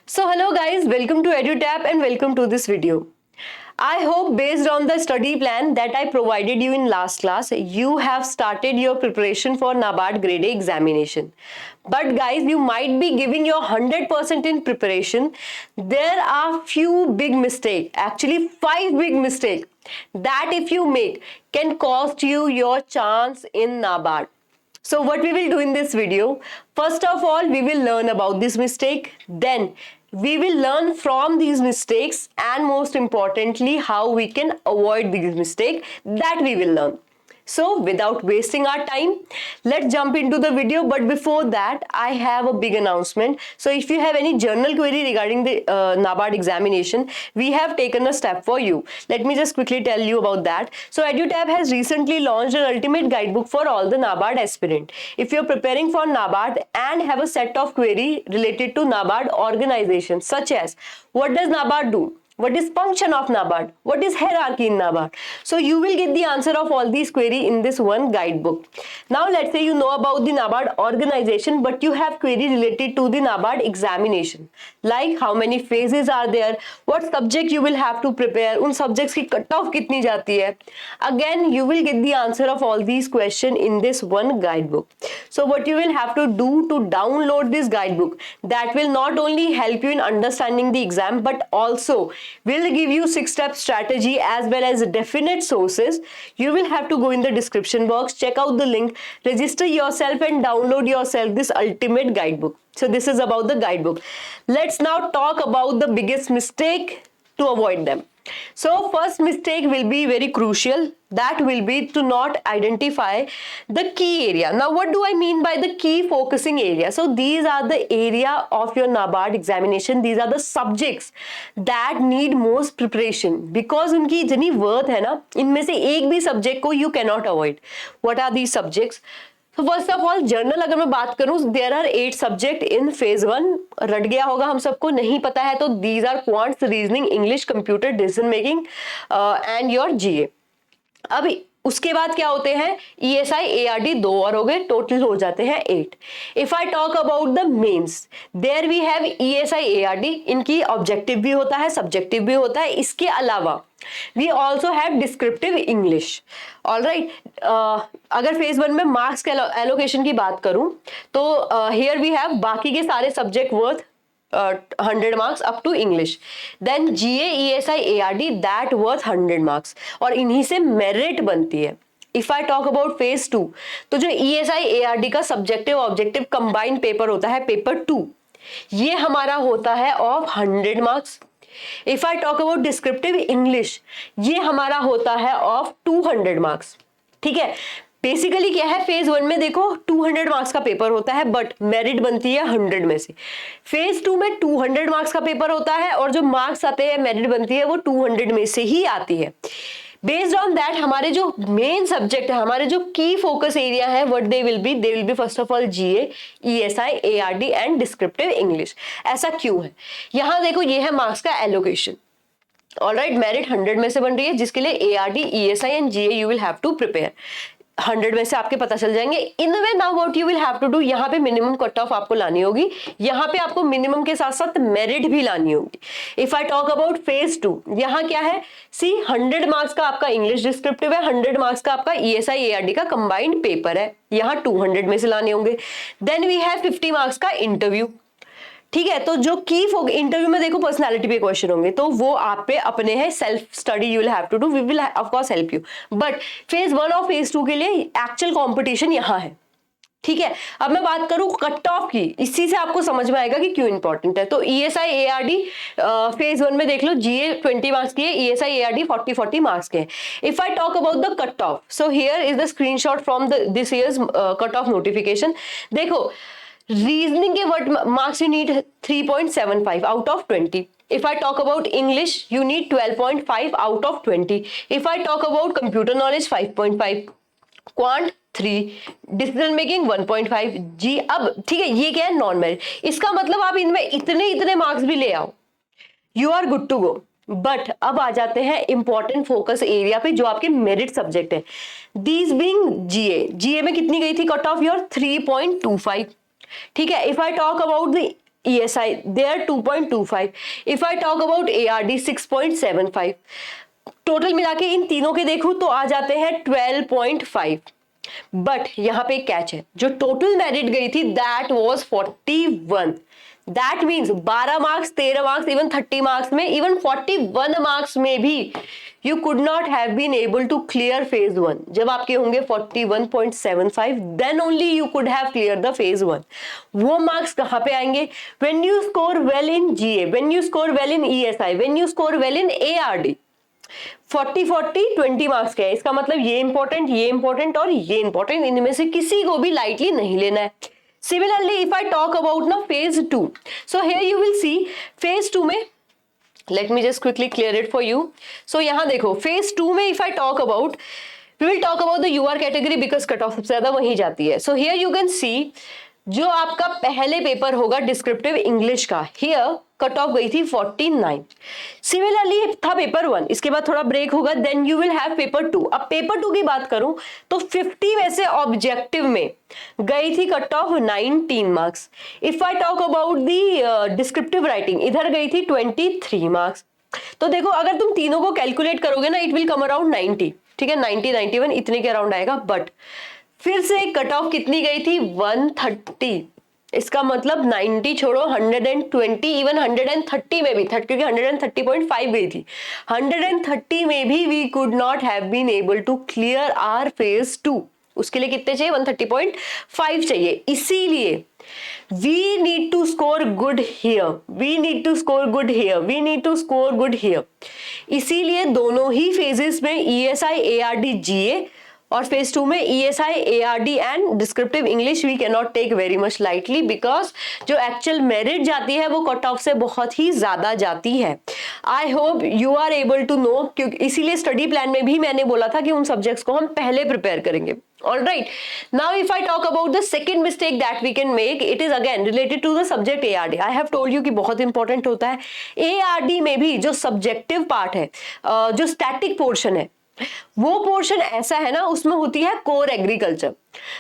So hello guys, welcome to EduTap and welcome to this video. I hope based on the study plan that I provided you in last class, you have started your preparation for NABARD grade A examination. But guys, you might be giving your 100% in preparation. There are few big mistakes, actually 5 big mistakes that if you make can cost you your chance in NABARD. So what we will do in this video, first of all, we will learn about this mistake. Then we will learn from these mistakes and most importantly, how we can avoid these mistakes that we will learn. So without wasting our time, let's jump into the video. But before that, I have a big announcement. So if you have any journal query regarding the NABARD examination, we have taken a step for you. Let me just quickly tell you about that. So EduTap has recently launched an ultimate guidebook for all the NABARD aspirant. If you're preparing for NABARD and have a set of query related to NABARD organization, such as what does NABARD do? What is function of NABARD? What is hierarchy in NABARD? So you will get the answer of all these query in this one guidebook. Now let's say you know about the NABARD organization, but you have query related to the NABARD examination. Like how many phases are there? What subject you will have to prepare? उन subjects की cut-off कितनी जाती है? Again, you will get the answer of all these questions in this one guidebook. So what you will have to do to download this guidebook, that will not only help you in understanding the exam, but also will give you 6-step strategy as well as definite sources. You will have to go in the description box, check out the link, register yourself and download yourself this ultimate guidebook. So this is about the guidebook. Let's now talk about the biggest mistake to avoid them. So first mistake will be very crucial, that will be to not identify the key area. Now what do I mean by the key focusing area? So these are the area of your NABARD examination, these are the subjects that need most preparation because उनकी इतनी worth है ना, इनमें से एक भी subject को you cannot avoid. What are these subjects? तो फर्स्ट ऑफ ऑल जर्नल अगर मैं बात करूं, there are 8 subject in phase 1. रट गया होगा हम सबको, नहीं पता है तो these are quants, reasoning, English, computer, decision making and your GA. अभी उसके बाद क्या होते हैं, ESI ARD 2 और हो गए, टोटल हो जाते हैं 8. If I talk about the mains, there we have ESI ARD, इनकी ऑब्जेक्टिव भी होता है, सब्जेक्टिव भी होता है. इसके अलावा we also have descriptive English. Alright, अगर फेज 1 में मार्क्स के एलोकेशन की बात करूं तो here we have बाकी के सारे subject worth 100 marks up to English. Then GA, ESI, ARD that worth 100 marks और इन्हीं से मेरिट बनती है. If I talk about phase 2, तो जो ESI, ARD का सब्जेक्टिव ऑब्जेक्टिव कंबाइंड पेपर होता है, पेपर 2, ये हमारा होता है of 100 marks. If I talk about descriptive English, ये हमारा होता है ऑफ 200 मार्क्स. ठीक है, बेसिकली क्या है, फेज 1 में देखो 200 मार्क्स का पेपर होता है बट मेरिट बनती है 100 में से. फेज 2 में 200 मार्क्स का पेपर होता है और जो मार्क्स आते हैं, मेरिट बनती है वो 200 में से ही आती है. बेस्ड ऑन दैट हमारे जो मेन सब्जेक्ट है, हमारे जो की फोकस एरिया है, what they will be first of all GA, ESI, ARD and descriptive English. ऐसा क्यों है? यहां देखो, ये है मार्क्स का एलोकेशन. ऑलराइट, मेरिट 100 में से बन रही है जिसके लिए ARD, ESI and GA you will have to prepare. 100 में से आपके पता चल जाएंगे. In way now what you will have to do, यहाँ पे मिनिमम कट ऑफ आपको लानी होगी, यहाँ पे आपको मिनिमम के साथ साथ मेरिट भी लानी होगी. If I talk about phase 2, यहाँ क्या है, सी 100 मार्क्स का आपका इंग्लिश डिस्क्रिप्टिव है, 100 मार्क्स का आपका ESI ARD का कंबाइंड पेपर है, यहाँ 200 में से लाने होंगे. देन वी हैव 50 मार्क्स का इंटरव्यू. ठीक है, तो जो की इंटरव्यू में देखो पर्सनालिटी पे क्वेश्चन होंगे, तो वो आप पे अपने हैं, self study you will have to do, we will of course help you. But phase 1 और फेज 2 के लिए एक्चुअल कंपटीशन यहाँ है. ठीक है, अब मैं बात करूं कट ऑफ की, इसी से आपको समझ में आएगा कि क्यों इंपॉर्टेंट है. तो ESI ARD फेज 1 में देख लो, GA 20 मार्क्स की है, ESI ARD 40 मार्क्स के हैं. If I talk about the cut off, so here is the screenshot from this years cut off notification. देखो, रीजनिंग के word marks you need 3.75 out of 20. If I talk about English, you need 12.5 out of 20. If I talk about computer knowledge, 5.5, Quant 3, decision making 1.5 जी. अब ठीक है, ये क्या है, non merit. इसका मतलब आप इनमें इतने मार्क्स भी ले आओ, you are good to go. But अब आ जाते हैं इंपॉर्टेंट फोकस एरिया पे जो आपके मेरिट सब्जेक्ट है. दीज बीइंग GA में कितनी गई थी कट ऑफ योर 3.25. ठीक है, if I talk about the ESI, they are 2.25. If I talk about ARD, 6.75. Total मिला के इन तीनों के देखूं तो आ जाते हैं 12.5. बट यहां पे कैच है, जो टोटल मेरिट गई थी that was 41. That means 12 marks, 13 marks, even 30 marks में, इवन 41 मार्क्स में भी you could not have been able to clear phase 1. जब आपके होंगे 41.75, then only you could have clear the phase 1. वो मार्क्स कहां पे आएंगे? When you score well in GA, when you score well in ESI, when you score well in ARD. 40-40-20 marks का है. इसका मतलब ये इंपॉर्टेंट और ये इंपॉर्टेंट, इनमें से किसी को भी लाइटली नहीं लेना है. Similarly, if I talk about now phase 2, so here you will see phase 2 में, let me just quickly clear it for you. So यहाँ देखो phase 2 में if I talk about, we will talk about the UR category because cut off सबसे ज्यादा वहीं जाती है. So here you can see जो आपका पहले पेपर होगा डिस्क्रिप्टिव इंग्लिश का, हियर कट ऑफ गई थी 49. सिमिलरली था पेपर 1, इसके बाद थोड़ा ब्रेक होगा, then you will have paper 2. अब पेपर 2 की बात करूं तो 50 में से ऑब्जेक्टिव में गई थी cut off 19 marks. If I talk about the descriptive writing, इधर गई थी 23 मार्क्स. तो देखो अगर तुम तीनों को कैलकुलेट करोगे ना, इट विल कम अराउंड 90. ठीक है, 90-91 इतने के अराउंड आएगा. बट फिर से कट ऑफ कितनी गई थी? 130. इसका मतलब 90 छोड़ो, 120, इवन 130 में भी, क्योंकि 130.5 गई थी, 130 में भी we could not have been able to clear our phase 2. उसके लिए कितने चाहिए? 130.5 चाहिए. इसीलिए we need to score good here, we need to score good here, we need to score good here. इसीलिए दोनों ही फेजेस में ESI, ARD, GA और फेज 2 में ESI, ARD and descriptive English we can not take very much lightly, because जो actual merit जाती है वो कट ऑफ से बहुत ही ज्यादा जाती है. I hope you are able to know, क्योंकि इसीलिए स्टडी प्लान में भी मैंने बोला था कि उन सब्जेक्ट्स को हम पहले प्रिपेयर करेंगे. Alright, now if I talk about the second mistake that we can make, it is again related to the subject ARD. I have told you कि बहुत इंपॉर्टेंट होता है. ARD में भी जो सब्जेक्टिव पार्ट है, जो स्टैटिक पोर्शन है, वो पोर्शन ऐसा है ना, उसमें होती है core agriculture.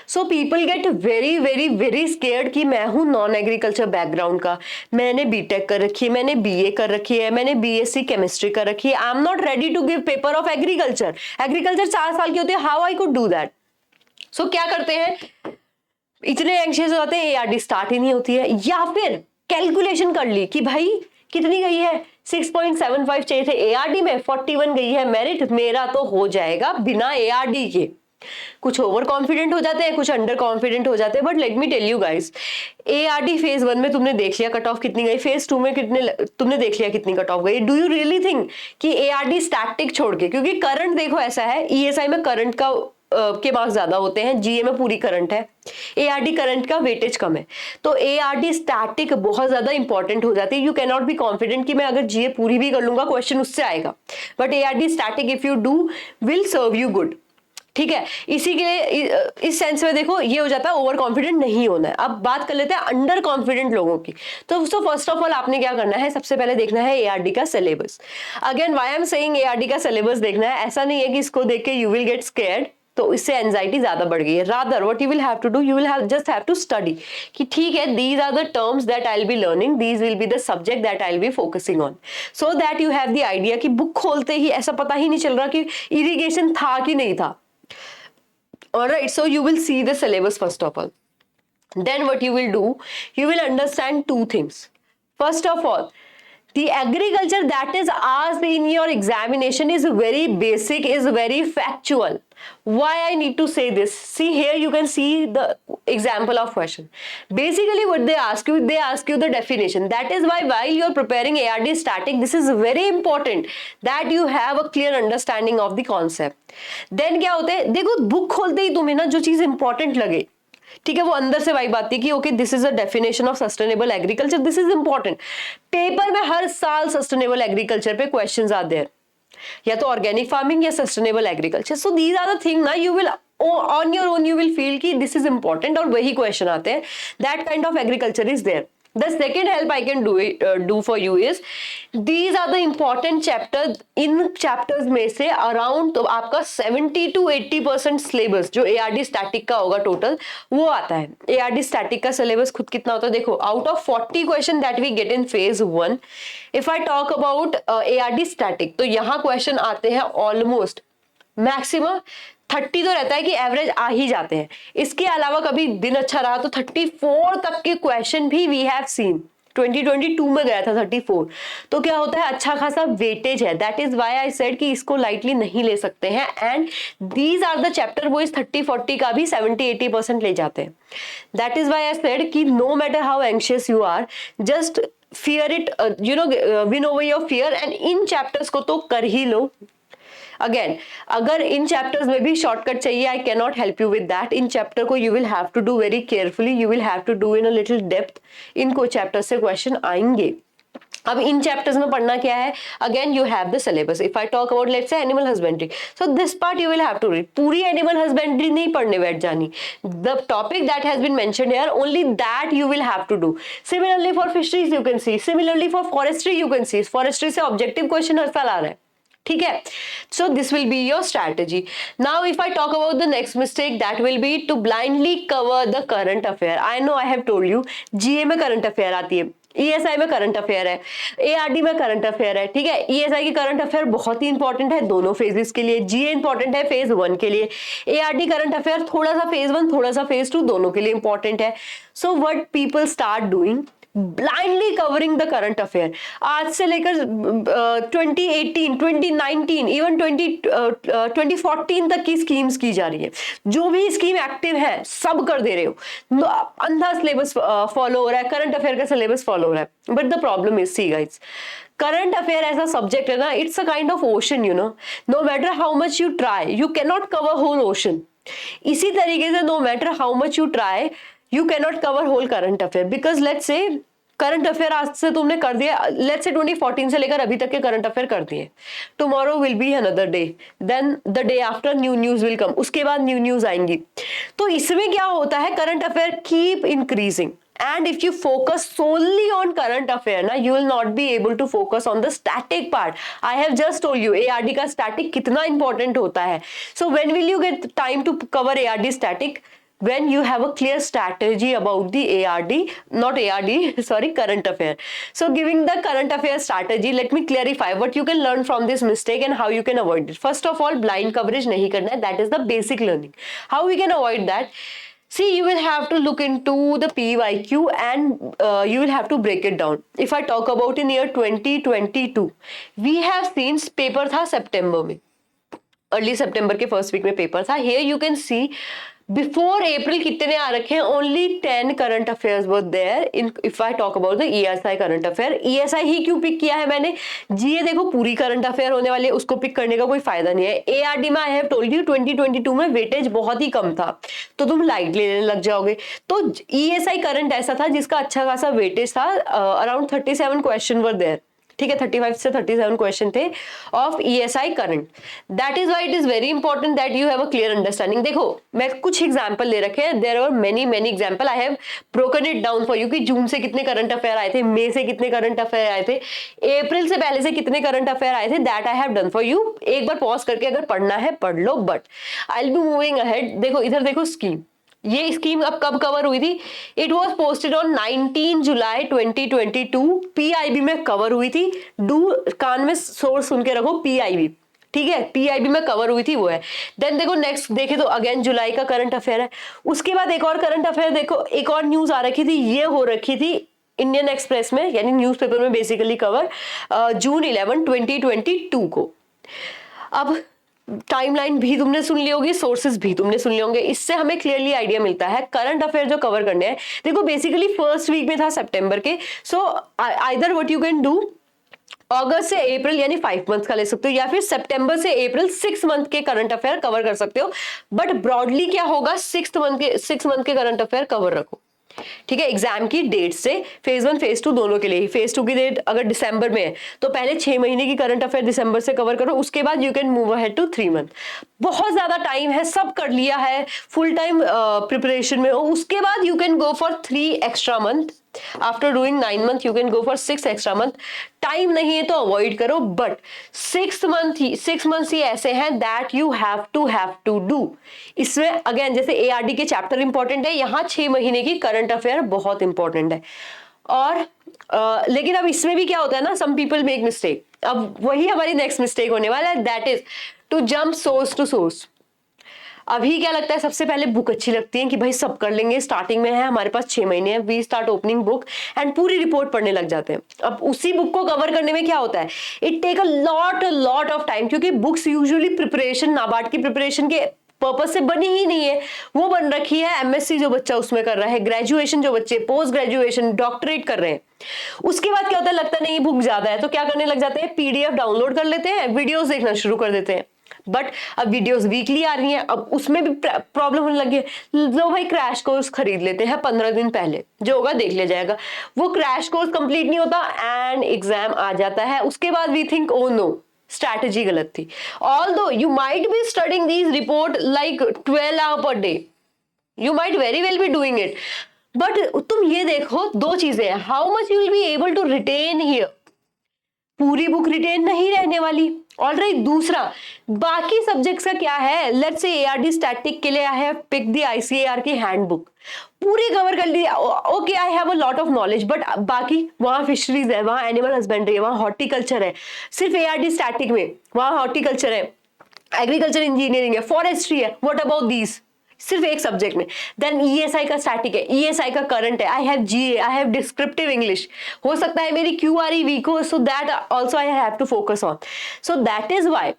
So people get very very very scared कि मैं हूं नॉन एग्रीकल्चर बैकग्राउंड का, मैंने बीटेक कर रखी है, मैंने BA कर रखी है, मैंने BSc केमिस्ट्री कर रखी है, I am not ready to give paper of agriculture. Agriculture 4 साल की होती है, how I could do that? So क्या करते हैं, इतने एंग्शियस हो जाते हैं, ARD स्टार्ट ही नहीं होती है. या फिर कैलकुलेशन कर ली कि भाई कितनी गई है, 6.75 चाहिए थे ARD में, 41 गई है मेरिट, मेरा तो हो जाएगा बिना ARD के. कुछ ओवर कॉन्फिडेंट हो जाते हैं, कुछ अंडर कॉन्फिडेंट हो जाते हैं. But let me tell you guys, ARD phase 1 में तुमने देख लिया कट ऑफ कितनी गई, फेज 2 में कितने तुमने देख लिया कितनी कट ऑफ गई. डू यू रियली थिंक कि ARD स्टैटिक छोड़ के, क्योंकि करंट देखो ऐसा है, ESI में करंट का के मार्क्स ज्यादा होते हैं, GA में पूरी करंट है, ARD करंट का वेटेज कम है, तो ARD स्टैटिक बहुत ज्यादा इंपॉर्टेंट हो जाती है. You can not be confident कि मैं अगर GA पूरी भी कर लूंगा क्वेश्चन उससे आएगा, but ARD static if you do will serve you good. ठीक है, इसी के लिए इस सेंस में देखो ये हो जाता है, ओवर कॉन्फिडेंट नहीं होना है. अब बात कर लेते हैं अंडर कॉन्फिडेंट लोगों की. तो फर्स्ट ऑफ ऑल आपने क्या करना है, सबसे पहले देखना है ARD का syllabus. Again why I am saying ARD का सिलेबस देखना है, ऐसा नहीं है कि इसको देख के यू विल गेट स्केयर्ड, तो इससे एंजाइटी ज्यादा बढ़ गई है. Rather what you will have to do, you will just have to study कि ठीक है, these are the terms that I will be learning, these will be the subject that I will be focusing on, so that you have the idea कि book खोलते ही ऐसा पता ही नहीं चल रहा कि इरिगेशन था कि नहीं था. Alright, so you will see the syllabus first of all. Then what you will do, you will understand 2 things. First of all, the agriculture that is asked in your examination is very basic, is very factual. Why I need to say this? See here you can see the example of question. Basically what they ask you the definition. That is why while you are preparing ARD static, this is very important that you have a clear understanding of the concept. Then क्या होते हैं, देखो book खोलते ही तुम्हें ना जो चीज important लगे, ठीक है, वो अंदर से वाइब आती है कि okay this is a definition of sustainable agriculture, this is important. Paper में हर साल सस्टेनेबल एग्रीकल्चर पे क्वेश्चंस आर देयर, या तो ऑर्गेनिक फार्मिंग या sustainable agriculture. So these are the thing ना, you will on your own you will feel कि this is important और वही क्वेश्चन आते हैं. That kind of agriculture is there. The second help I can do for you is these are the important chapters. In chapters में से around तो आपका 70 to 80% syllabus जो ARD स्टैटिक का होगा टोटल वो आता है. ARD स्टैटिक का सिलेबस खुद कितना होता है देखो, out of 40 question that we get in phase 1, if I talk about ARD static तो यहाँ क्वेश्चन आते हैं ऑलमोस्ट मैक्सिमम 30 तो रहता है कि एवरेज आ ही जाते हैं. इसके अलावा कभी दिन अच्छा रहा तो 34 तक के क्वेश्चन भी वी हैव सीन. 2022 में गया था 34. तो क्या होता है, अच्छा खासा वेटेज है. That is why I said कि इसको लाइटली नहीं ले सकते हैं. And these are the chapter वो इस 30-40 का भी 70-80% ले जाते हैं. That is why I said कि no matter how anxious you are, just fear it, you know, win over your fear. And इन चैप्टर्स को तो कर ही लो. अगेन अगर इन चैप्टर्स में भी शॉर्टकट चाहिए, I can not help you with that. इन चैप्टर को you will have to do very carefully, you will have to do in a little depth. इनको चैप्टर से क्वेश्चन आएंगे. अब इन चैप्टर्स में पढ़ना क्या है, again you have the syllabus. If I talk about let's say animal husbandry, so this part you will have to read. पूरी एनिमल हस्बेंड्री नहीं पढ़ने बैठ जानी. The topic that has been mentioned here only that you will have to do. Similarly for fisheries you can see, similarly for forestry you can see. Forestry से objective question हर साल आ रहा है. ठीक है, so this will be your strategy. Now if I talk about the next mistake that will be to blindly cover the current affair. I know I have told you GA में current affair आती है, ESI में current affair है, ARD में current affair है. ठीक है, ESI की करंट अफेयर बहुत ही इंपॉर्टेंट है दोनों फेजेस के लिए. GA इंपॉर्टेंट है फेज 1 के लिए, ARD करंट अफेयर थोड़ा सा फेज 1 थोड़ा सा फेज 2 दोनों के लिए इंपॉर्टेंट है. So what people start doing, blindly covering the current affair. आज से लेकर 2018, 2019, इवन 2014 तक की स्कीम्स की जा रही है. जो भी स्कीम एक्टिव है सब कर दे रहे हो. अंधा सिलेबस फॉलो हो रहा है, करंट अफेयर का सिलेबस फॉलो हो रहा है. But the problem is, see guys, current affair ऐसा सब्जेक्ट है ना, it's a kind of ocean, you know. No matter how much you try you can not cover whole ocean. इसी तरीके से no matter how much you try you cannot cover whole current affair, because let's say current affair आज से तुमने कर दिया, let's say 2014 से लेकर अभी तक के करंट अफेयर कर दिए. Tomorrow will be another day, then the day after new news will come, उसके बाद न्यू न्यूज आएंगी. तो इसमें क्या होता है, current affair keep increasing. And if you focus solely on current affair, na, you will not be able to focus on the static part. I have just told you ARD का static कितना important होता है. So when will you get time to cover ARD static? When you have a clear strategy about the ARD, not ARD, sorry, current affair. So giving the current affair strategy, let me clarify what you can learn from this mistake and how you can avoid it. First of all, blind coverage नहीं करना है. That is the basic learning. How we can avoid that? See, you will have to look into the PYQ and you will have to break it down. If I talk about in year 2022, we have seen paper था September में, early September के first week में paper था. Here you can see before April कितने आ रखे हैं, only 10 current affairs were there. In if I talk about the ESI current affair. ESI ही क्यों पिक किया है मैंने, GA देखो पूरी करंट अफेयर होने वाली है, उसको पिक करने का कोई फायदा नहीं है. ARD में आई हैव टोल्ड यू 2022 में वेटेज बहुत ही कम था, तो तुम लाइट लेने लग जाओगे. तो ESI करंट ऐसा था जिसका अच्छा खासा वेटेज था, अराउंड 37 क्वेश्चन वर देयर. ठीक है, 35 से 37 क्वेश्चन थे of ESI current. That is why it is very important that you have a clear understanding. देखो मैं कुछ एग्जांपल ले रखे हैं, there are many example. I have broken it down for you कि जून से कितने करंट अफेयर आए थे, मई से कितने करंट अफेयर आए थे, अप्रैल से पहले से कितने करंट अफेयर आए थे. That I have done for you. एक बार पॉज करके अगर पढ़ना है पढ़ लो, but I will be moving ahead. देखो इधर देखो स्कीम, ये स्कीम अब कब कवर हुई थी, it was posted on 19 July 2022. PIB में कवर हुई थी. डू कान में सोर्स सुन के रखो, PIB. ठीक है, PIB में कवर हुई थी वो है. देन देखो नेक्स्ट देखे तो अगेन जुलाई का करंट अफेयर है. उसके बाद एक और करंट अफेयर देखो, एक और न्यूज आ रखी थी, ये हो रखी थी इंडियन एक्सप्रेस में, यानी न्यूज़पेपर में बेसिकली कवर, जून 11, 2022 को. अब टाइमलाइन भी तुमने सुन ली होगी, सोर्सेज भी तुमने सुन लिए होंगे. इससे हमें क्लियरली आइडिया मिलता है करंट अफेयर जो कवर करने हैं. देखो बेसिकली फर्स्ट वीक में था सितंबर के. So either what you can do, अगस्त से अप्रैल यानी 5 मंथ का ले सकते हो, या फिर सितंबर से अप्रैल 6 मंथ के करंट अफेयर कवर कर सकते हो. बट ब्रॉडली क्या होगा, 6 मंथ के करंट अफेयर कवर रखो. ठीक है, एग्जाम की डेट से फेज 1 फेज 2 दोनों के लिए ही. फेज 2 की डेट अगर दिसंबर में है तो पहले 6 महीने की करंट अफेयर दिसंबर से कवर करो, उसके बाद you can move ahead to 3 month. बहुत ज्यादा टाइम है, सब कर लिया है फुल टाइम प्रिपरेशन में, और उसके बाद you can go for 3 extra month, after doing 9 month you can go for 6 extra month. Time नहीं है तो अवॉइड करो, बट 6 मंथ्स ही ऐसे हैं that you have to do. इसमें अगेन जैसे एआरडी के चैप्टर इंपॉर्टेंट है, यहाँ 6 महीने की करंट अफेयर बहुत इंपॉर्टेंट है। और लेकिन अब इसमें भी क्या होता है ना, सम पीपल मेक मिस्टेक, अब वही हमारी नेक्स्ट मिस्टेक होने वाला है, that is to jump source to source. अभी क्या लगता है, सबसे पहले बुक अच्छी लगती है कि भाई सब कर लेंगे, स्टार्टिंग में है हमारे पास 6 महीने हैं, we start opening book and पूरी रिपोर्ट पढ़ने लग जाते हैं। अब उसी बुक को कवर करने में क्या होता है, it take a lot of time, क्योंकि बुक्स यूजुअली प्रिपरेशन, नाबार्ड की प्रिपरेशन के पर्पस से बनी ही नहीं है, वो बन रखी है एमएससी जो बच्चा उसमें कर रहा है, ग्रेजुएशन जो बच्चे, पोस्ट ग्रेजुएशन, डॉक्टरेट कर रहे हैं। उसके बाद क्या होता है, लगता नहीं बुक ज्यादा है तो क्या करने लग जाते हैं, पीडीएफ डाउनलोड कर लेते हैं, वीडियोस देखना शुरू कर देते हैं। बट अब वीडियोस वीकली आ रही हैं, अब उसमें भी प्रॉब्लम होने लगी है, लो भाई क्रैश कोर्स खरीद लेते हैं 15 दिन पहले, जो होगा देख लिया जाएगा। वो क्रैश कोर्स कंप्लीट नहीं होता एंड एग्जाम आ जाता है, उसके बाद we think oh no, strategy गलत थी। Although you might be studying these report like 12 hour per day, you might very well be doing it, but तुम ये देखो दो चीजें हैं, how much you will be able to retain here, पूरी book retain नहीं रहने वाली। ऑलराइट, दूसरा बाकी सब्जेक्ट्स का क्या है, लेट्स से एआरडी स्टैटिक के लिए I have pick the ICAR की हैंडबुक, पूरी कवर कर ली, okay I have a lot of knowledge, but बाकी वहां फिशरीज है, वहां एनिमल हस्बेंड्री है, वहां हॉर्टिकल्चर है, सिर्फ एआरडी स्टैटिक में वहां हॉर्टिकल्चर है, एग्रीकल्चर इंजीनियरिंग है, फॉरेस्ट्री है, व्हाट अबाउट दीज, सिर्फ एक सब्जेक्ट में। देन ईएसआई का स्टैटिक है, ईएसआई का करंट है, I have GA, I have descriptive English, हो सकता है मेरी क्यूआरई वीक हो, so that also I have to focus on. So that is why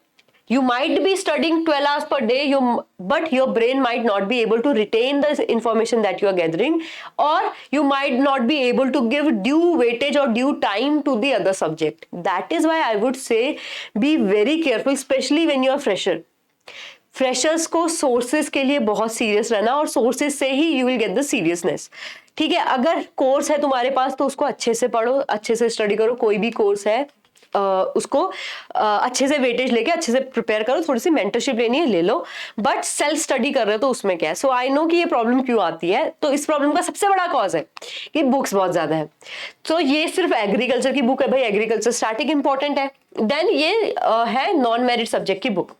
you might be studying 12 hours per day, but your brain might not be able to retain the information that you are gathering, or you might not be able to give due weightage or due time to the other subject. That is why I would say be very careful, especially when you are fresher. Freshers को sources के लिए बहुत serious रहना, और sources से ही you will get the seriousness. ठीक है, अगर कोर्स है तुम्हारे पास तो उसको अच्छे से पढ़ो, अच्छे से स्टडी करो, कोई भी कोर्स है उसको अच्छे से वेटेज लेके अच्छे से प्रिपेयर करो, थोड़ी सी मेंटरशिप लेनी है ले लो, बट सेल्फ स्टडी कर रहे हो तो उसमें क्या है। सो आई नो कि ये प्रॉब्लम क्यों आती है, तो इस प्रॉब्लम का सबसे बड़ा कॉज है कि बुक्स बहुत ज्यादा है। तो ये सिर्फ एग्रीकल्चर की बुक है भाई, एग्रीकल्चर स्टैटिक इंपॉर्टेंट है, देन ये है नॉन मेरिट सब्जेक्ट की बुक,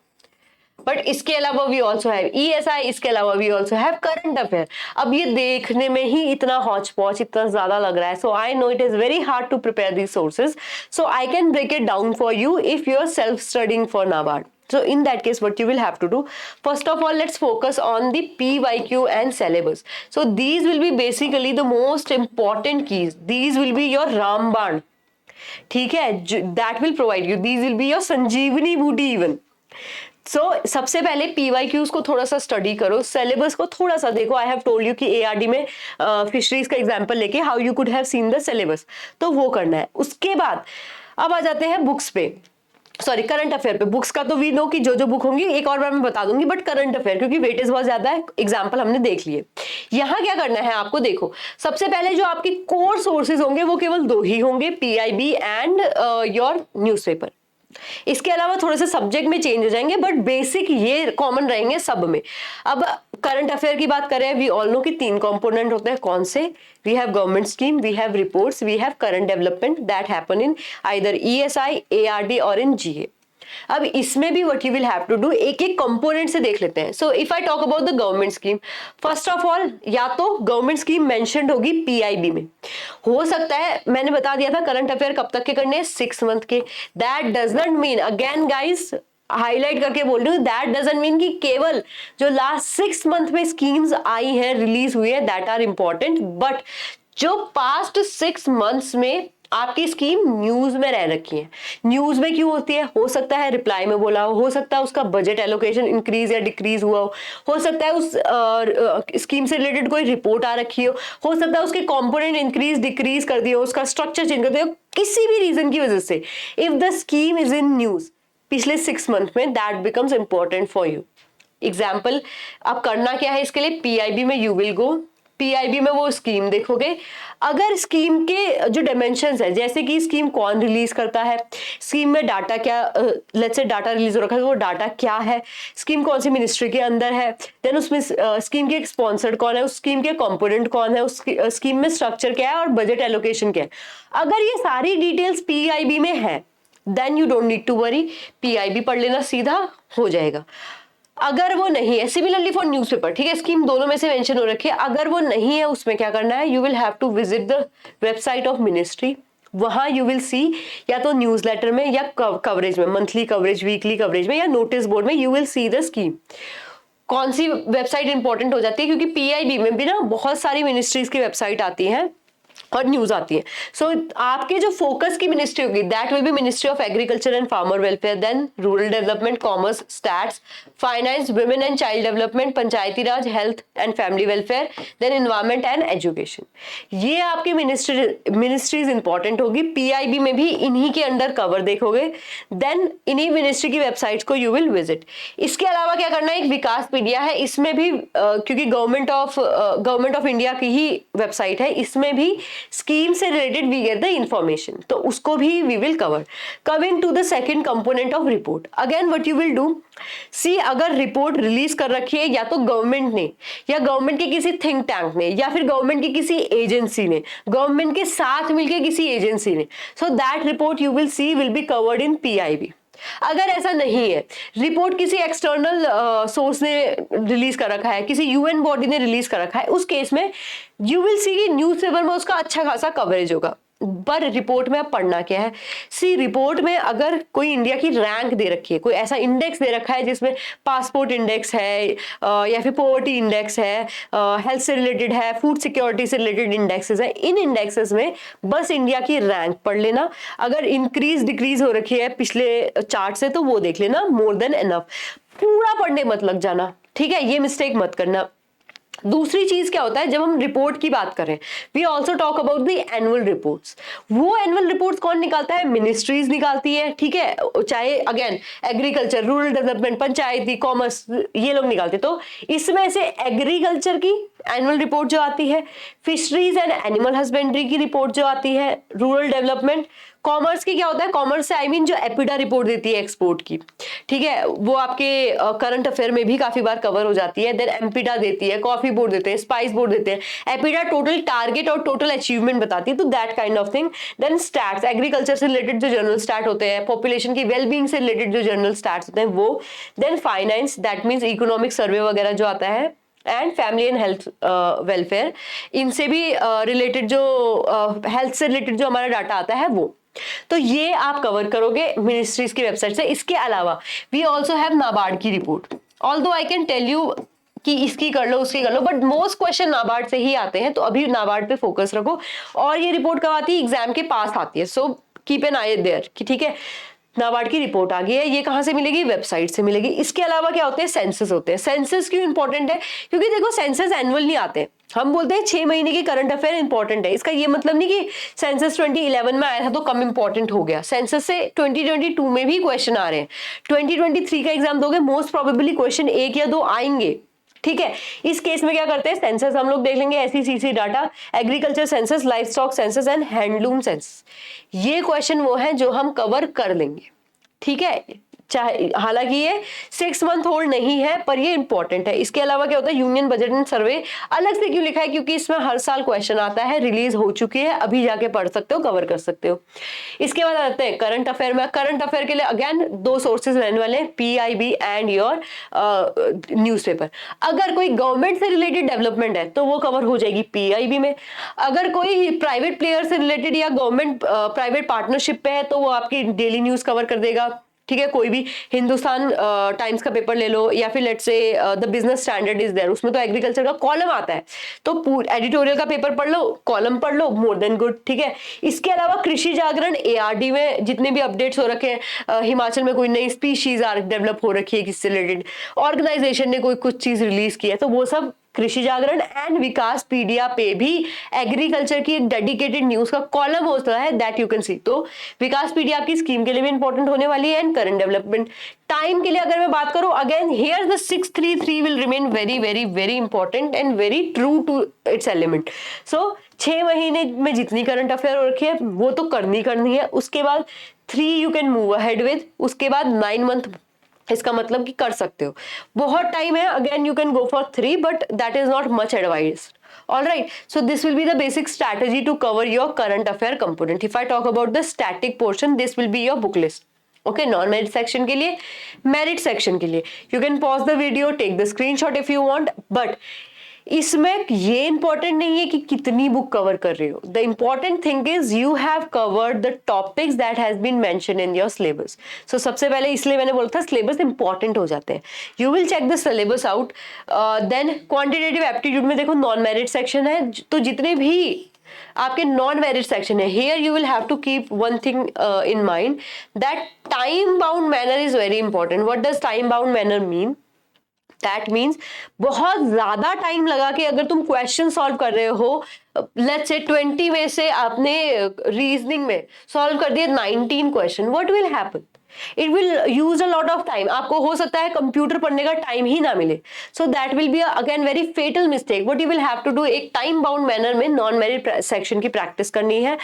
बट इसके अलावा वी ऑल्सो हैव ईएसआई, इसके अलावा we also have current affair. अब ये देखने में ही इतना हौच पौच, इतना ज्यादा लग रहा है, so I know it is very hard to prepare these sources, so I can break it down for you if you are self studying for NABARD. So in that case, what you will have to do, first of all, let's focus on the PYQ and syllabus. So these will be basically the most important keys. These will be your रामबाण, ठीक है, that will provide you. These will be your संजीवनी बूटी even. सबसे पहले PYQs को थोड़ा सा study करो, सिलेबस को थोड़ा सा देखो। आई हैव टोल्ड यू कि एआरडी में फिशरीज का एग्जांपल लेके how you could have seen the syllabus, तो वो करना है। उसके बाद अब आ जाते हैं बुक्स पे, सॉरी करंट अफेयर पे। बुक्स का तो वी नो कि जो बुक होंगी एक और बार मैं बता दूंगी, बट करंट अफेयर क्योंकि वेटेज बहुत ज्यादा है, एग्जांपल हमने देख लिए। यहाँ क्या करना है आपको, देखो सबसे पहले जो आपकी कोर सोर्सेज होंगे वो केवल 2 ही होंगे, पीआईबी एंड योर न्यूज़पेपर। इसके अलावा थोड़े से सब्जेक्ट में चेंज हो जाएंगे, बट बेसिक ये कॉमन रहेंगे सब में। अब करंट अफेयर की बात करें, वी ऑल नो कि 3 कंपोनेंट होते हैं, कौन से, we have government scheme, we have reports, we have current development that happen in either ESI, ARD और इन जीए। अब इसमें भी what you will have to do, एक एक कंपोनेंट से देख लेते हैं। So if I talk about the government scheme, first of all या तो गवर्नमेंट स्कीम मेंशन्ड होगी पीआईबी में, हो सकता है मैंने बता दिया था करंट अफेयर कब तक के करने हैं, 6 मंथ के। That does not mean, again guys highlight करके बोल रही हूँ, दैट डजंट मीन कि केवल जो लास्ट 6 मंथ में स्कीम्स आई हैं, रिलीज हुई है, दैट आर इंपॉर्टेंट, बट जो पास्ट 6 मंथ्स में आपकी स्कीम न्यूज में रह रखी है। न्यूज में क्यों होती है, हो सकता है रिप्लाई में बोला हो सकता है उसका बजट एलोकेशन इंक्रीज या डिक्रीज हुआ हो सकता है उस स्कीम से रिलेटेड कोई रिपोर्ट आ रखी हो सकता है उसके कंपोनेंट इंक्रीज डिक्रीज कर दिए हो, उसका स्ट्रक्चर चेंज कर दिया हो, किसी भी रीजन की वजह से if the scheme is in news पिछले 6 मंथ में, that becomes important for you. Example, अब करना क्या है इसके लिए, पीआईबी में यू विल गो, पीआईबी में वो स्कीम देखोगे। अगर स्कीम के जो डायमेंशंस है, जैसे कि स्कीम कौन रिलीज करता है, स्कीम में डाटा क्या, लेट्स से डाटा रिलीज हो रखा है, वो डाटा क्या है, स्कीम कौन सी मिनिस्ट्री के अंदर है, देन उसमें स्कीम के स्पॉन्सर्ड कौन है, उस स्कीम के कंपोनेंट कौन है, उस स्कीम में स्ट्रक्चर क्या है और बजट एलोकेशन क्या है, अगर ये सारी डिटेल्स पीआईबी में है then you don't need to worry, PIB पढ़ लेना सीधा हो जाएगा। अगर वो नहीं है, सिमिलरली फॉर न्यूज़पेपर, ठीक है, स्कीम दोनों में से मेंशन हो रखी है, अगर वो नहीं है उसमें क्या करना है, you will have to visit the website of ministry. वहां यू विल सी, या तो न्यूज़लेटर में या कवरेज में, मंथली कवरेज, वीकली कवरेज में या नोटिस बोर्ड में, you will see the scheme. कौन सी वेबसाइट इंपॉर्टेंट हो जाती है, क्योंकि पीआईबी में भी ना बहुत सारी मिनिस्ट्रीज की वेबसाइट आती हैं और न्यूज आती है। सो आपके जो फोकस की मिनिस्ट्री होगी that will be ministry of agriculture and farmer welfare, then rural development, commerce, stats, finance, women and child development, Panchayati Raj, health and family welfare, then environment and education. ये आपकी मिनिस्ट्रीज इंपॉर्टेंट होगी। PIB में भी इन्हीं के under cover देखोगे, then इन्हीं ministry की वेबसाइट्स को यू विल विजिट। इसके अलावा क्या करना है, एक विकास पीडिया है, इसमें भी क्योंकि गवर्नमेंट ऑफ इंडिया की ही वेबसाइट है, इसमें भी स्कीम से related we get the information, तो उसको भी we will cover. Coming to the second component of report, again what you will do, see अगर रिपोर्ट रिलीज कर रखी है या तो गवर्नमेंट ने, या गवर्नमेंट के किसी थिंक टैंक ने, या फिर गवर्नमेंट की किसी एजेंसी ने, गवर्नमेंट के साथ मिलकर किसी एजेंसी ने, so that report you will C will be covered in PIB. अगर ऐसा नहीं है, रिपोर्ट किसी एक्सटर्नल सोर्स ने रिलीज कर रखा है, किसी यूएन बॉडी ने रिलीज कर रखा है, उस केस में यू विल सी कि न्यूज़पेपर में उसका अच्छा खासा कवरेज होगा। पर रिपोर्ट में अब पढ़ना क्या है, सी रिपोर्ट में अगर कोई इंडिया की रैंक दे रखी है, कोई ऐसा इंडेक्स दे रखा है जिसमें पासपोर्ट इंडेक्स है या फिर पॉवर्टी इंडेक्स है, हेल्थ से रिलेटेड है, फूड सिक्योरिटी से रिलेटेड इंडेक्सेस है, इन इंडेक्सेस में बस इंडिया की रैंक पढ़ लेना। अगर इंक्रीज डिक्रीज हो रखी है पिछले चार्ट से तो वो देख लेना, मोर देन एनफ। पूरा पढ़ने मत लग जाना, ठीक है, ये मिस्टेक मत करना। दूसरी चीज क्या होता है, जब हम रिपोर्ट की बात करें, we also talk about the annual reports. वो एनुअल रिपोर्ट्स कौन निकालता है, मिनिस्ट्रीज निकालती है, ठीक है, चाहे again agriculture, rural development, Panchayati, commerce, ये लोग निकालते। तो इसमें से एग्रीकल्चर की एनुअल रिपोर्ट जो आती है, फिशरीज एंड एनिमल हस्बेंड्री की रिपोर्ट जो आती है, रूरल डेवलपमेंट, कॉमर्स की क्या होता है, कॉमर्स से आई मीन जो एपिडा रिपोर्ट देती है एक्सपोर्ट की, ठीक है, वो आपके करंट अफेयर में भी काफी बार कवर हो जाती है। देन एम्पिडा देती है, कॉफी बोर्ड देते हैं, स्पाइस बोर्ड देते हैं, एपिडा टोटल टारगेट और टोटल अचीवमेंट बताती है, तो that kind of thing. Then stats, agriculture से रिलेटेड जो जनरल स्टैट होते हैं, पॉपुलेशन की वेलबींग से रिलेटेड जो जनरल स्टैट्स होते हैं वो। Then finance, that means economic survey वगैरह जो आता है, and family and health welfare, इनसे भी रिलेटेड जो हेल्थ से रिलेटेड जो हमारा डाटा आता है वो। तो ये आप कवर करोगे मिनिस्ट्रीज की वेबसाइट से। इसके अलावा वी ऑल्सो हैव नाबार्ड की report, although I can tell you कि इसकी कर लो उसकी कर लो, बट मोस्ट क्वेश्चन नाबार्ड से ही आते हैं, तो अभी नाबार्ड पे फोकस रखो। और ये रिपोर्ट कब आती है, एग्जाम के पास आती है, so keep an eye there कि ठीक है नाबार्ड की रिपोर्ट आ गई है, ये कहां से मिलेगी, वेबसाइट से मिलेगी। इसके अलावा क्या होते हैं, सेंसस होते हैं। सेंसस क्यों इंपॉर्टेंट है, क्योंकि देखो सेंसस एनुअल नहीं आते, हम बोलते हैं 6 महीने के करंट अफेयर इंपॉर्टेंट है, इसका ये मतलब नहीं कि सेंसस 2011 में आया था तो कम इंपॉर्टेंट हो गया। सेंसस से 2022 में भी क्वेश्चन आ रहे हैं, 2023 का एग्जाम दोगे मोस्ट प्रोबेबली क्वेश्चन 1 या 2 आएंगे, ठीक है। इस केस में क्या करते हैं, सेंसस हम लोग देख लेंगे, SECC data, agriculture census, life stock census and handloom census. ये क्वेश्चन वो है जो हम कवर कर लेंगे, ठीक है, चाहे हालांकि ये 6 मंथ ओल्ड नहीं है पर ये इंपॉर्टेंट है। इसके अलावा क्या होता है, यूनियन बजट एंड सर्वे अलग से क्यों लिखा है, क्योंकि इसमें हर साल क्वेश्चन आता है, रिलीज हो चुकी है, अभी जाके पढ़ सकते हो, कवर कर सकते हो। इसके बाद आते हैं करंट अफेयर में। करंट अफेयर के लिए अगेन 2 सोर्सेज रहने वाले हैं, पीआईबी एंड योर न्यूज़पेपर। अगर कोई गवर्नमेंट से रिलेटेड डेवलपमेंट है तो वो कवर हो जाएगी पीआईबी में। अगर कोई प्राइवेट प्लेयर से रिलेटेड या गवर्नमेंट प्राइवेट पार्टनरशिप पे है तो वो आपकी डेली न्यूज कवर कर देगा, ठीक है। कोई भी हिंदुस्तान टाइम्स का पेपर ले लो या फिर let's say the business standard is there, उसमें तो एग्रीकल्चर का कॉलम आता है, तो एडिटोरियल का पेपर पढ़ लो, कॉलम पढ़ लो, मोर देन गुड, ठीक है। इसके अलावा कृषि जागरण, ARD में जितने भी अपडेट्स हो रखे हैं, हिमाचल में कोई नई स्पीशीज डेवलप हो रखी है, किससे रिलेटेड ऑर्गेनाइजेशन ने कोई कुछ चीज रिलीज की है, तो वो सब कृषि जागरण एंड विकास पीडिया पे भी एग्रीकल्चर की एक डेडिकेटेड न्यूज का कॉलम होता है, दैट यू कैन सी। तो विकास पीडिया आपकी स्कीम के लिए भी इंपॉर्टेंट होने वाली है एंड करंट डेवलपमेंट। टाइम के लिए अगर मैं बात करूं, again here the 633 will remain very very very important and very true to its element. So 6 महीने में जितनी करंट अफेयर हो रखी है वो तो करनी है। उसके बाद 3 you can move ahead with, उसके बाद 9 मंथ, इसका मतलब कि कर सकते हो। बहुत टाइम है, again you can go for 3 but that is not much advised. All right, so this will be the basic strategy to cover your current affair component. If I talk about the static portion, this will be your book list. Okay, non-merit section के लिए, merit section के लिए, you can pause the video, take the screenshot if you want, but इसमें ये important नहीं है कि कितनी बुक कवर कर रहे हो। The important thing is you have covered the topics that has been mention in your syllabus. So सबसे पहले इसलिए मैंने बोला था सिलेबस इंपॉर्टेंट हो जाते हैं। You will check the syllabus out, then quantitative aptitude में देखो नॉन मेरिट सेक्शन है, तो जितने भी आपके नॉन मेरिट सेक्शन है, here you will have to keep one thing in mind, that time bound manner is very important. What does time bound manner mean? That means बहुत ज्यादा time लगा के अगर तुम क्वेश्चन सॉल्व कर रहे हो, लेट्स से 20 में से आपने रीजनिंग में सॉल्व कर दिए 19 question, what will happen? It will use a lot of time. आपको हो सकता है कंप्यूटर पढ़ने का टाइम ही ना मिले, so that will be again very fatal mistake. What you will have to do, एक टाइम बाउंड मैनर में नॉन मेरिट सेक्शन की प्रैक्टिस करनी है।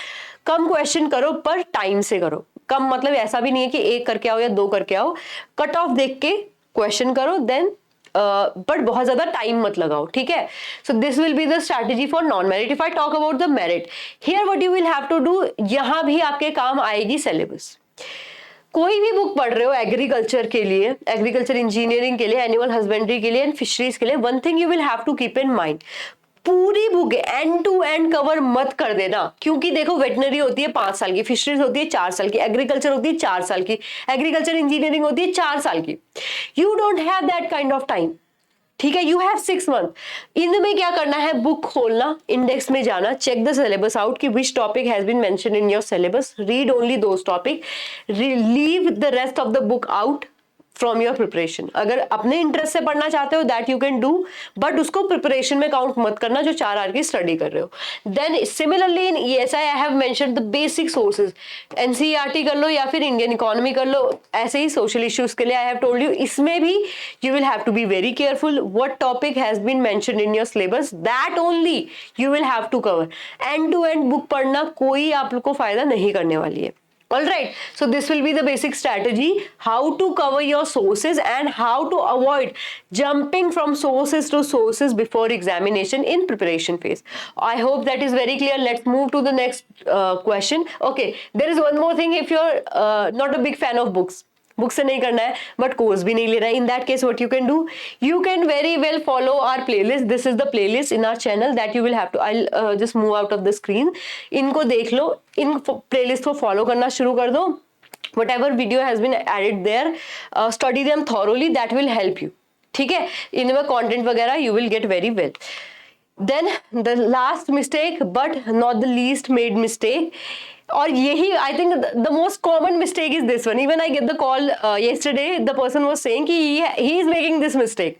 कम क्वेश्चन करो पर टाइम से करो। कम मतलब ऐसा भी नहीं है कि 1 करके आओ या 2 करके आओ, कट ऑफ देख के क्वेश्चन करो, देन बट बहुत ज्यादा टाइम मत लगाओ, ठीक है। So this will be the strategy for non merit. If I talk about the merit, here what you will have to do, यहां भी आपके काम आएगी सिलेबस। कोई भी बुक पढ़ रहे हो एग्रीकल्चर के लिए, एग्रीकल्चर इंजीनियरिंग के लिए, एनिमल हस्बेंड्री के लिए एंड फिशरीज के लिए, one thing you will have to keep in mind, पूरी book end to end cover मत कर देना। क्योंकि देखो वेटनरी होती है 5 साल की, फिशरीज होती है 4 साल की, एग्रीकल्चर होती है 4 साल की, एग्रीकल्चर इंजीनियरिंग होती है 4 साल की। You don't have that kind of time, ठीक है। You have 6 month. इनमें क्या करना है, बुक खोलना, इंडेक्स में जाना, चेक द सिलेबस आउट कि which topic has been mention in your syllabus, read only those topic, leave the rest of the book out from your preparation. अगर अपने इंटरेस्ट से पढ़ना चाहते हो that you can do, but उसको preparation में count मत करना जो 4 आवर की स्टडी कर रहे हो। Then similarly in ESI I have mentioned the basic sources, NCERT कर लो या फिर इंडियन इकोनॉमी कर लो, ऐसे ही सोशल इश्यूज के लिए आई हैव टोल्ड यू। इसमें भी you will have to be very careful what topic has been mentioned in your syllabus, that only you will have to cover. End to end book पढ़ना कोई आप लोग को फायदा नहीं करने वाली है। All right, so this will be the basic strategy how to cover your sources and how to avoid jumping from sources to sources before examination in preparation phase. I hope that is very clear. Let's move to the next question. Okay, there is one more thing. If you're not a big fan of books, book से नहीं करना है but course भी नहीं ले रहा है, in that case what you can do, you can very well follow our playlist. This is the playlist in our channel that you will have to, I just move out of the screen, इनको देख लो, इन playlist को follow करना शुरू कर दो। whatever video has been added there, study them thoroughly, that will help you, ठीक है। इनमें कंटेंट वगैरह you will get very well. Then the last mistake but not the least made mistake, और यही I think the most common mistake is this one. Even I get the call yesterday, the person was saying कि he is making this mistake,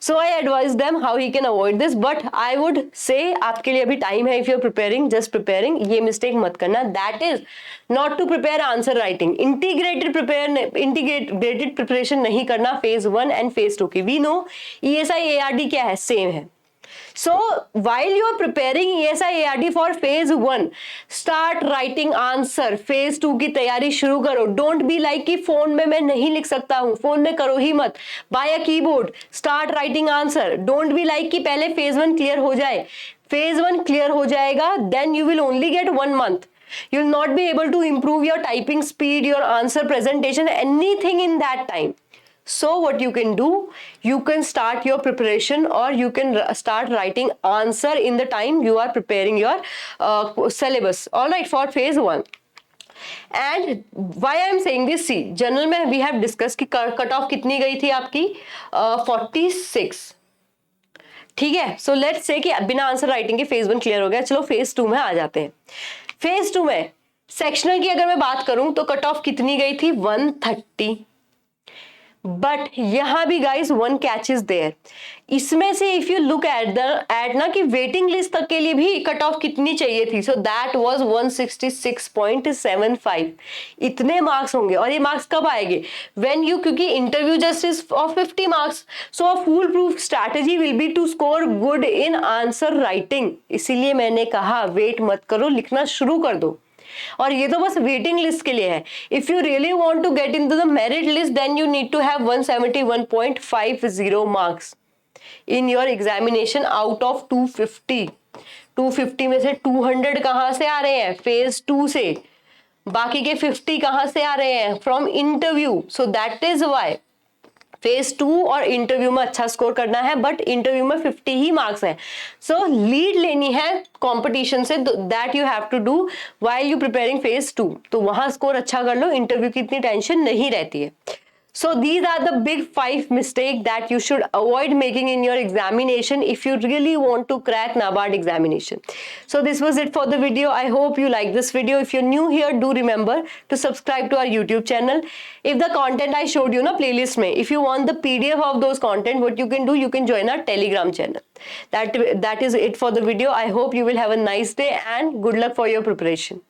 so I advised them how he can avoid this, but I would say आपके लिए अभी time है, if you're preparing, just preparing, ये mistake मत करना, that is not to prepare answer writing, integrated preparation नहीं करना phase 1 and phase 2 की। We know ESI ARD क्या है, same है। So while you are preparing ESI ARD for phase 1, start writing answer, phase 2 की तैयारी शुरू करो। Don't be like कि फोन में मैं नहीं लिख सकता हूँ, फोन में करो ही मत, buy a keyboard, start writing answer. Don't be like कि पहले phase 1 clear हो जाए, phase 1 clear हो जाएगा, then you will only get 1 month. You will not be able to improve your typing speed, your answer presentation, anything in that time. So what you can do, you can start your preparation or you can start writing answer in the time you are preparing your syllabus, all right, for phase 1. And why I am saying this, see, general में we have discussed कि cut off कितनी गई थी आपकी 46, ठीक है। So let's say कि बिना आंसर राइटिंग के phase 1 क्लियर हो गया, चलो phase 2 में आ जाते हैं। phase 2 में सेक्शनल की अगर मैं बात करूं तो कट ऑफ कितनी गई थी 130, बट यहाँ भी guys one catch is there, इसमें से इफ यू लुक एट ना कि वेटिंग लिस्ट तक के लिए भी कट ऑफ कितनी चाहिए थी, सो दैट वाज 166.75, इतने मार्क्स होंगे। और ये मार्क्स कब आएंगे, व्हेन यू, क्योंकि interview just is of 50 marks, so a foolproof strategy will be to score good in answer writing. इसीलिए मैंने कहा वेट मत करो, लिखना शुरू कर दो। और ये तो बस वेटिंग लिस्ट के लिए है। If you really want to get into the merit list then you need to have 171.50 marks in your examination out of 250। 250 में से 200 कहां से आ रहे हैं, फेज 2 से, बाकी के 50 कहां से आ रहे हैं, from interview. So that is why phase 2 और इंटरव्यू में अच्छा स्कोर करना है, बट इंटरव्यू में 50 ही मार्क्स है। सो लीड लेनी है कंपटीशन से, that you have to do while you preparing phase 2। तो वहां स्कोर अच्छा कर लो, इंटरव्यू की इतनी टेंशन नहीं रहती है। So these are the big 5 mistakes that you should avoid making in your examination if you really want to crack NABARD examination. So this was it for the video. I hope you like this video. If you're new here, do remember to subscribe to our YouTube channel. If the content I showed you na playlist mein, if you want the PDF of those content, what you can do, you can join our Telegram channel. That is it for the video. I hope you will have a nice day and good luck for your preparation.